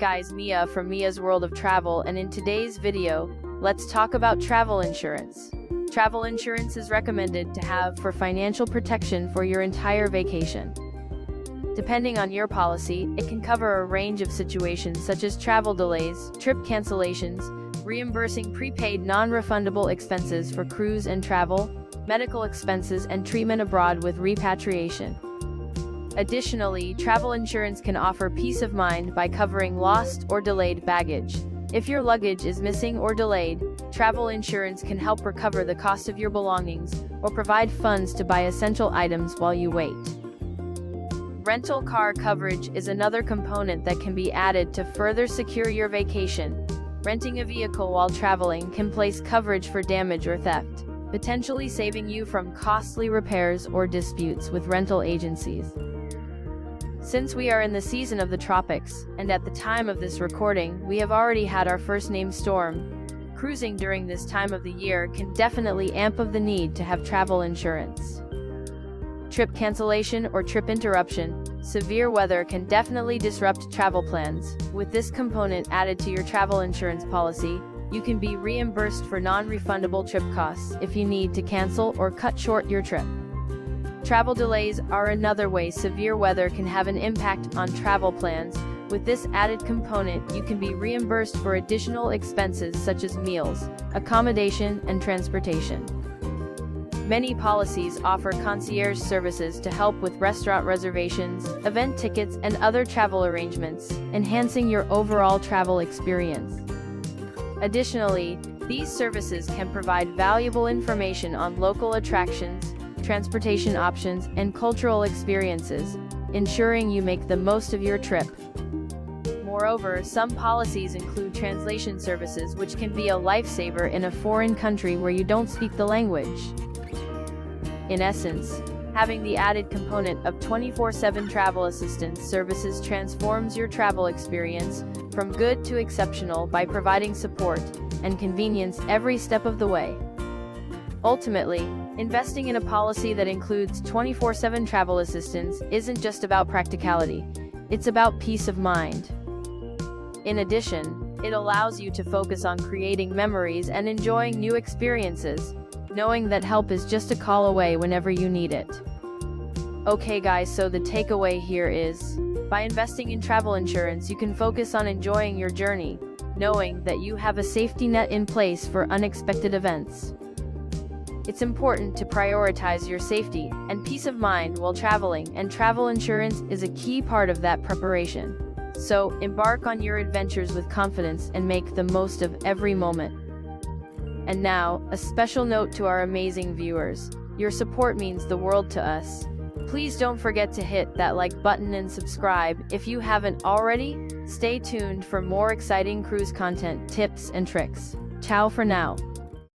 guys, Mia from Mia's World of Travel, and in today's video, let's talk about travel insurance. Travel insurance is recommended to have for financial protection for your entire vacation. Depending on your policy, it can cover a range of situations such as travel delays, trip cancellations, reimbursing prepaid non-refundable expenses for cruise and travel, medical expenses, and treatment abroad with repatriation. Additionally, travel insurance can offer peace of mind by covering lost or delayed baggage. If your luggage is missing or delayed, travel insurance can help recover the cost of your belongings or provide funds to buy essential items while you wait. Rental car coverage is another component that can be added to further secure your vacation. Renting a vehicle while traveling can place coverage for damage or theft, potentially saving you from costly repairs or disputes with rental agencies. Since we are in the season of the tropics, and at the time of this recording, we have already had our first named storm, cruising during this time of the year can definitely amp up the need to have travel insurance. Trip cancellation or trip interruption, severe weather can definitely disrupt travel plans. With this component added to your travel insurance policy, you can be reimbursed for non-refundable trip costs if you need to cancel or cut short your trip. Travel delays are another way severe weather can have an impact on travel plans. With this added component, you can be reimbursed for additional expenses such as meals, accommodation, and transportation. Many policies offer concierge services to help with restaurant reservations, event tickets, and other travel arrangements, enhancing your overall travel experience. Additionally, these services can provide valuable information on local attractions, transportation options, and cultural experiences, ensuring you make the most of your trip. Moreover, some policies include translation services, which can be a lifesaver in a foreign country where you don't speak the language. In essence, having the added component of 24/7 travel assistance services transforms your travel experience from good to exceptional by providing support and convenience every step of the way. Ultimately, investing in a policy that includes 24/7 travel assistance isn't just about practicality, it's about peace of mind. In addition, it allows you to focus on creating memories and enjoying new experiences, knowing that help is just a call away whenever you need it. Okay guys, so the takeaway here is, by investing in travel insurance you can focus on enjoying your journey, knowing that you have a safety net in place for unexpected events. It's important to prioritize your safety and peace of mind while traveling, and travel insurance is a key part of that preparation. So, embark on your adventures with confidence and make the most of every moment. And now, a special note to our amazing viewers. Your support means the world to us. Please don't forget to hit that like button and subscribe if you haven't already. Stay tuned for more exciting cruise content, tips, and tricks. Ciao for now.